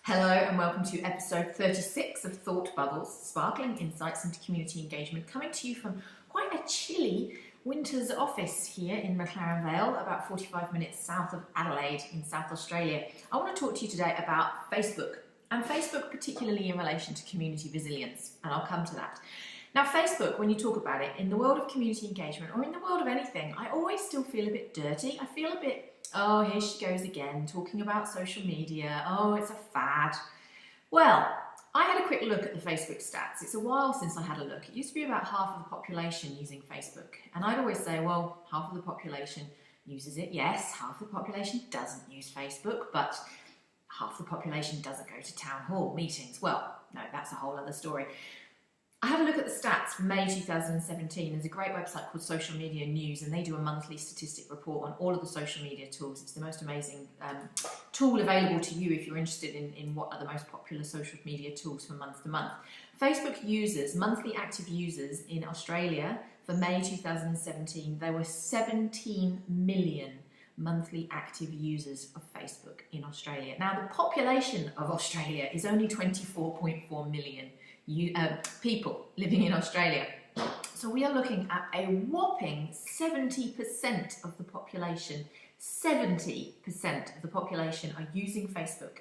Hello and welcome to episode 36 of Thought Bubbles, sparkling insights into community engagement, coming to you from quite a chilly winter's office here in McLaren Vale, about 45 minutes south of Adelaide in South Australia. I want to talk to you today about Facebook, and Facebook particularly in relation to community resilience, and I'll come to that. Now Facebook, when you talk about it, in the world of community engagement or in the world of anything, I always still feel a bit dirty. I feel a bit, oh, here she goes again, talking about social media. Oh, it's a fad. Well, I had a quick look at the Facebook stats. It's a while since I had a look. It used to be about half of the population using Facebook. And I'd always say, well, half of the population uses it. Yes, half the population doesn't use Facebook, but half the population doesn't go to town hall meetings. Well, no, that's a whole other story. I had a look at the stats for May 2017. There's a great website called Social Media News, and they do a monthly statistic report on all of the social media tools. It's the most amazing tool available to you if you're interested in what are the most popular social media tools from month to month. Facebook users, monthly active users in Australia for May 2017, there were 17 million monthly active users of Facebook in Australia. Now, the population of Australia is only 24.4 million people living in Australia. So we are looking at a whopping 70% of the population, 70% of the population are using Facebook.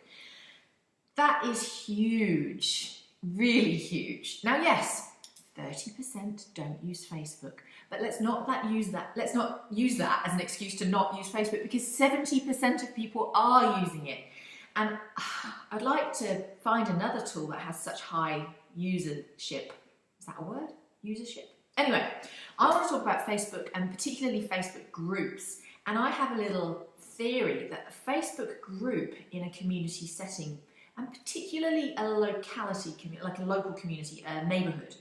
That is huge, really huge. Now, yes, 30% don't use Facebook, but let's not use that as an excuse to not use Facebook, because 70% of people are using it. And I'd like to find another tool that has such high usership. Is that a word? Usership? Anyway, I want to talk about Facebook and particularly Facebook groups. And I have a little theory that a Facebook group in a community setting, and particularly a locality, like a local community, a neighbourhood,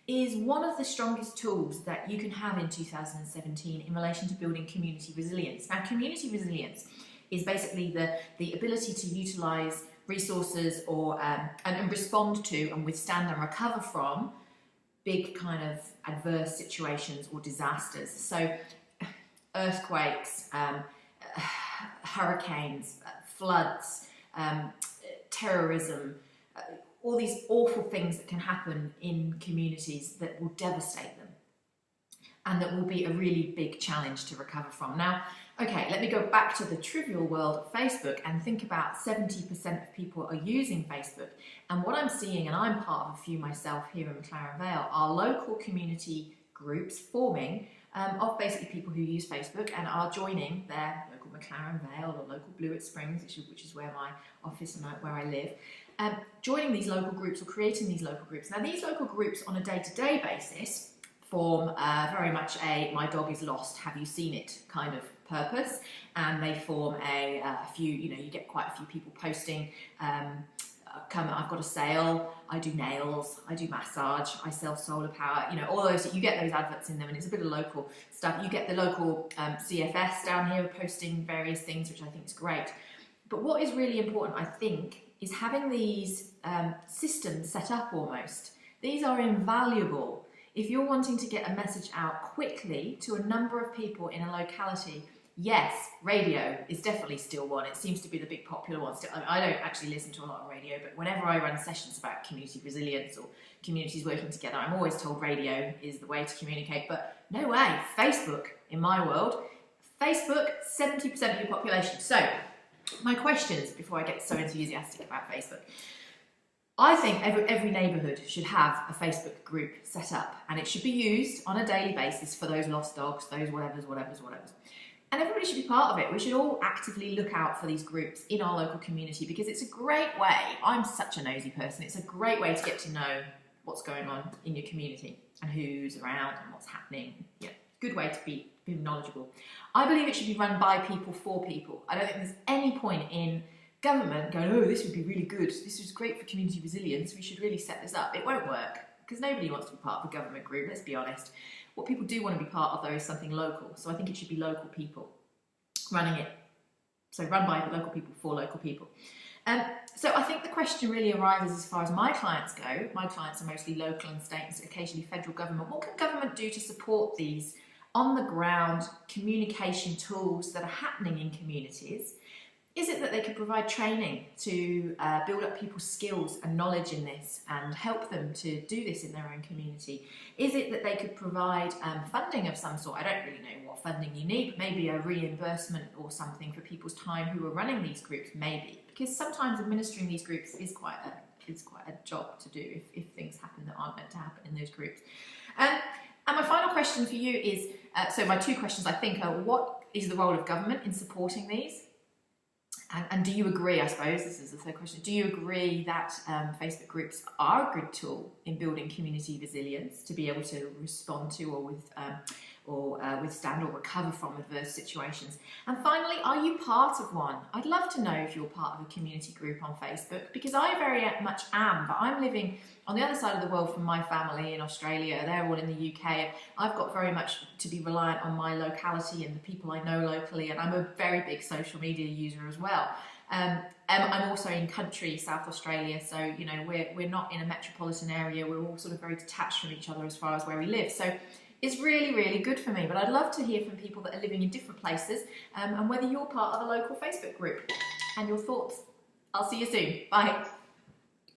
is one of the strongest tools that you can have in 2017 in relation to building community resilience. Now, community resilience is basically the ability to utilise resources or and respond to and withstand and recover from big kind of adverse situations or disasters. So earthquakes, hurricanes, floods, terrorism, all these awful things that can happen in communities that will devastate them and that will be a really big challenge to recover from. Now, okay, let me go back to the trivial world of Facebook and think about 70% of people are using Facebook. And what I'm seeing, and I'm part of a few myself here in McLaren Vale, are local community groups forming of basically people who use Facebook and are joining their local McLaren Vale or local Blewett Springs, which is where my office and where I live, joining these local groups or creating these local groups. Now, these local groups on a day-to-day basis form very much a "my dog is lost, have you seen it" kind of purpose, and they form a few, you get quite a few people posting, I've got a sale, I do nails, I do massage, I sell solar power, all those, you get those adverts in them, and it's a bit of local stuff. You get the local CFS down here posting various things, which I think is great. But what is really important, I think, is having these systems set up almost. These are invaluable. If you're wanting to get a message out quickly to a number of people in a locality, yes, radio is definitely still one. It seems to be the big popular one still. I don't actually listen to a lot of radio, but whenever I run sessions about community resilience or communities working together, I'm always told radio is the way to communicate. But no way, Facebook in my world. Facebook, 70% of your population. So my questions before I get so enthusiastic about Facebook. I think every neighbourhood should have a Facebook group set up, and it should be used on a daily basis for those lost dogs, those whatevers. And everybody should be part of it. We should all actively look out for these groups in our local community, because it's a great way, I'm such a nosy person, it's a great way to get to know what's going on in your community and who's around and what's happening. Yeah, good way to be knowledgeable. I believe it should be run by people for people. I don't think there's any point in government going, oh, this would be really good, this is great for community resilience, we should really set this up. It won't work, because nobody wants to be part of a government group, let's be honest. What people do want to be part of, though, is something local. So I think it should be local people running it. So run by local people for local people. So I think the question really arises as far as my clients go. My clients are mostly local and state and occasionally federal government. What can government do to support these on the ground communication tools that are happening in communities Is it that they could provide training to build up people's skills and knowledge in this and help them to do this in their own community? Is it that they could provide funding of some sort? I don't really know what funding you need, but maybe a reimbursement or something for people's time who are running these groups, maybe. Because sometimes administering these groups is quite a job to do if things happen that aren't meant to happen in those groups. And my final question for you is, so my two questions I think are, what is the role of government in supporting these? And do you agree, I suppose, this is the third question, do you agree that Facebook groups are a good tool in building community resilience to be able to respond to or withstand or recover from adverse situations? And finally, are you part of one? I'd love to know if you're part of a community group on Facebook, because I very much am, but I'm living on the other side of the world from my family in Australia. They're all in the UK. I've got very much to be reliant on my locality and the people I know locally, and I'm a very big social media user as well. I'm also in country, South Australia, so you know we're not in a metropolitan area. We're all sort of very detached from each other as far as where we live. So it's really, really good for me. But I'd love to hear from people that are living in different places and whether you're part of a local Facebook group and your thoughts. I'll see you soon. Bye.